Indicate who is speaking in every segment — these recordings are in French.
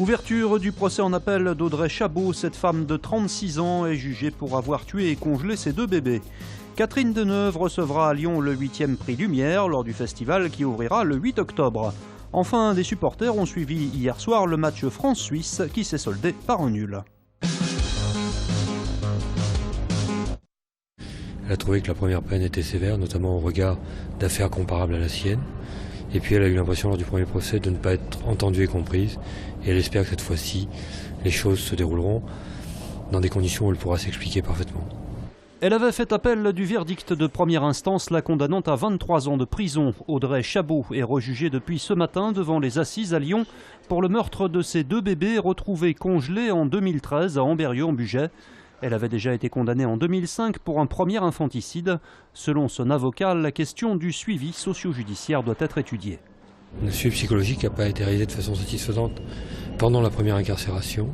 Speaker 1: Ouverture du procès en appel d'Audrey Chabot. Cette femme de 36 ans est jugée pour avoir tué et congelé ses 2 bébés. Catherine Deneuve recevra à Lyon le 8e prix Lumière lors du festival qui ouvrira le 8 octobre. Enfin, des supporters ont suivi hier soir le match France-Suisse qui s'est soldé par un nul.
Speaker 2: Elle a trouvé que la première peine était sévère, notamment au regard d'affaires comparables à la sienne. Et puis elle a eu l'impression lors du premier procès de ne pas être entendue et comprise. Et elle espère que cette fois-ci, les choses se dérouleront dans des conditions où elle pourra s'expliquer parfaitement.
Speaker 1: Elle avait fait appel du verdict de première instance, la condamnant à 23 ans de prison. Audrey Chabot est rejugée depuis ce matin devant les assises à Lyon pour le meurtre de ses 2 bébés retrouvés congelés en 2013 à Ambérieu-en-Bugey. Elle avait déjà été condamnée en 2005 pour un premier infanticide. Selon son avocat, la question du suivi socio-judiciaire doit être étudiée.
Speaker 2: Le suivi psychologique n'a pas été réalisé de façon satisfaisante pendant la première incarcération,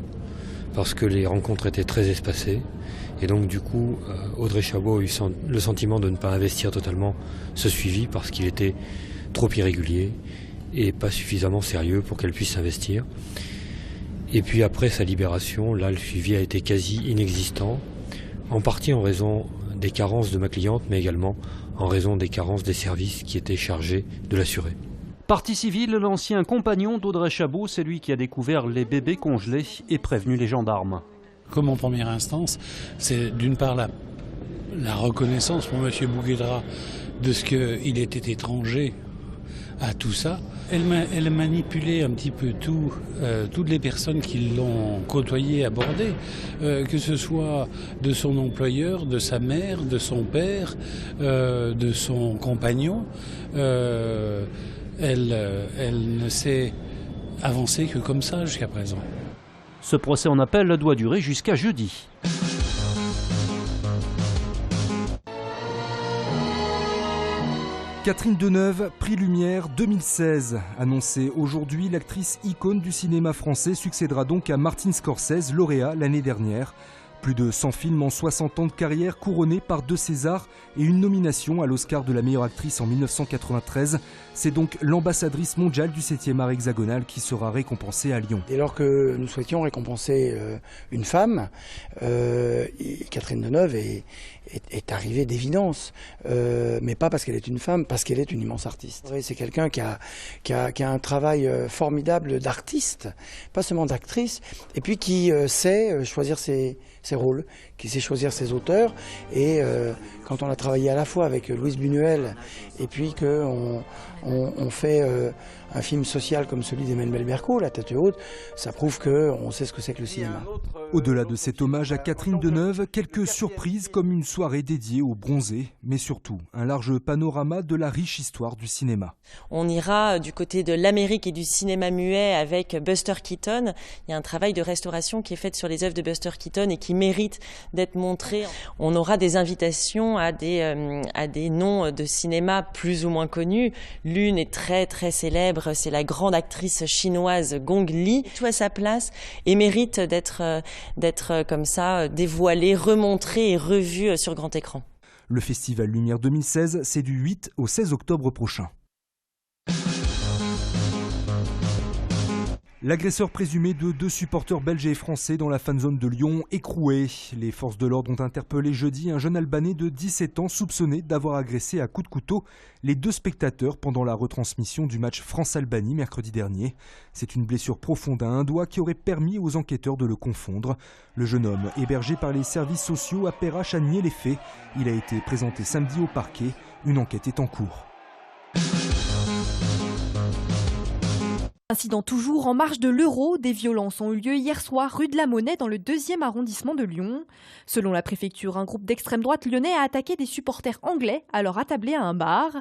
Speaker 2: parce que les rencontres étaient très espacées. Et donc du coup, Audrey Chabot a eu le sentiment de ne pas investir totalement ce suivi parce qu'il était trop irrégulier et pas suffisamment sérieux pour qu'elle puisse s'investir. Et puis après sa libération, là le suivi a été quasi inexistant, en partie en raison des carences de ma cliente, mais également en raison des carences des services qui étaient chargés de l'assurer.
Speaker 1: Partie civile, l'ancien compagnon d'Audrey Chabot, c'est lui qui a découvert les bébés congelés et prévenu les gendarmes.
Speaker 3: Comme en première instance, c'est d'une part la reconnaissance pour M. Bouguedra de ce qu'il était étranger à tout ça. Elle a manipulé un petit peu toutes les personnes qui l'ont côtoyé, abordé, que ce soit de son employeur, de sa mère, de son père, de son compagnon. Elle ne s'est avancée que comme ça jusqu'à présent.
Speaker 1: Ce procès en appel doit durer jusqu'à jeudi.
Speaker 4: Catherine Deneuve, prix Lumière 2016. Annoncée aujourd'hui, l'actrice icône du cinéma français succédera donc à Martin Scorsese, lauréat l'année dernière. Plus de 100 films en 60 ans de carrière, couronnés par 2 Césars et une nomination à l'Oscar de la meilleure actrice en 1993. C'est donc l'ambassadrice mondiale du 7e art hexagonal qui sera récompensée à Lyon.
Speaker 5: Dès lors que nous souhaitions récompenser une femme, Catherine Deneuve est arrivée d'évidence, mais pas parce qu'elle est une femme, parce qu'elle est une immense artiste. C'est quelqu'un qui a un travail formidable d'artiste, pas seulement d'actrice, et puis qui sait choisir ses rôles, qui sait choisir ses auteurs. Et quand on a travaillé à la fois avec Louise Buñuel et puis qu'on fait un film social comme celui d'Emmanuel Berco, La tête haute, ça prouve qu'on sait ce que c'est que le cinéma.
Speaker 4: Au-delà de cet hommage à Catherine Deneuve, quelques surprises comme une soirée dédiée aux bronzés, mais surtout un large panorama de la riche histoire du cinéma.
Speaker 6: On ira du côté de l'Amérique et du cinéma muet avec Buster Keaton. Il y a un travail de restauration qui est fait sur les œuvres de Buster Keaton et qui mérite d'être montré. On aura des invitations à des noms de cinéma plus ou moins connus. L'une est très très célèbre, c'est la grande actrice chinoise Gong Li. Tout à sa place et mérite d'être comme ça dévoilé, remontré et revu sur grand écran.
Speaker 4: Le Festival Lumière 2016, c'est du 8 au 16 octobre prochain. L'agresseur présumé de 2 supporters belges et français dans la fanzone de Lyon écroué. Les forces de l'ordre ont interpellé jeudi un jeune Albanais de 17 ans soupçonné d'avoir agressé à coups de couteau les 2 spectateurs pendant la retransmission du match France-Albanie mercredi dernier. C'est une blessure profonde à un doigt qui aurait permis aux enquêteurs de le confondre. Le jeune homme, hébergé par les services sociaux à Perrache, a nié les faits. Il a été présenté samedi au parquet. Une enquête est en cours.
Speaker 7: Incident toujours en marge de l'Euro, des violences ont eu lieu hier soir rue de la Monnaie dans le 2e arrondissement de Lyon. Selon la préfecture, un groupe d'extrême droite lyonnais a attaqué des supporters anglais alors attablés à un bar.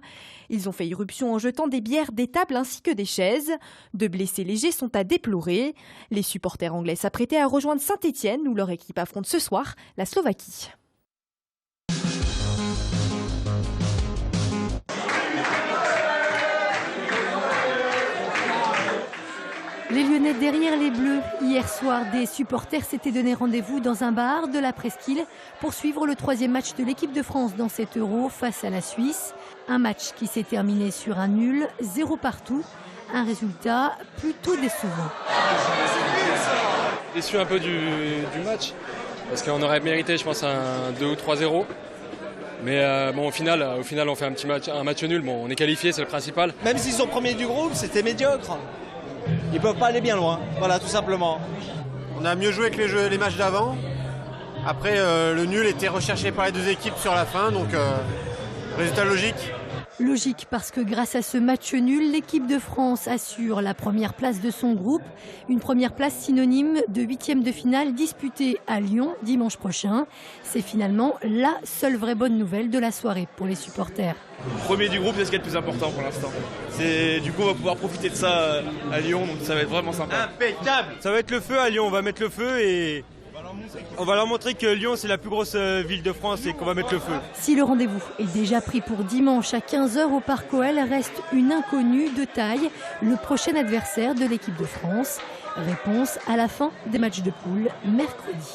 Speaker 7: Ils ont fait irruption en jetant des bières, des tables ainsi que des chaises. 2 blessés légers sont à déplorer. Les supporters anglais s'apprêtaient à rejoindre Saint-Étienne où leur équipe affronte ce soir la Slovaquie.
Speaker 8: Les Lyonnais derrière les Bleus. Hier soir, des supporters s'étaient donné rendez-vous dans un bar de la Presqu'île pour suivre le 3e match de l'équipe de France dans cet Euro face à la Suisse. Un match qui s'est terminé sur un nul, 0 partout. Un résultat plutôt décevant.
Speaker 9: Déçu un peu du match, parce qu'on aurait mérité, je pense, un 2 ou 3-0. Mais bon, au final, on fait un match nul. Bon, on est qualifié, c'est le principal.
Speaker 10: Même s'ils sont premiers du groupe, c'était médiocre. Ils peuvent pas aller bien loin. Voilà, tout simplement.
Speaker 11: On a mieux joué que les matchs d'avant. Après, le nul était recherché par les deux équipes sur la fin, donc résultat logique.
Speaker 8: Logique parce que grâce à ce match nul, l'équipe de France assure la première place de son groupe. Une première place synonyme de 8e de finale disputée à Lyon dimanche prochain. C'est finalement la seule vraie bonne nouvelle de la soirée pour les supporters.
Speaker 12: Premier du groupe, c'est ce qui est le plus important pour l'instant. Du coup, on va pouvoir profiter de ça à Lyon, donc ça va être vraiment sympa.
Speaker 11: Impeccable.
Speaker 13: Ça va être le feu à Lyon, on va mettre le feu et on va leur montrer que Lyon c'est la plus grosse ville de France et qu'on va mettre le feu.
Speaker 8: Si le rendez-vous est déjà pris pour dimanche à 15h au Parc OL, reste une inconnue de taille, le prochain adversaire de l'équipe de France. Réponse à la fin des matchs de poule mercredi.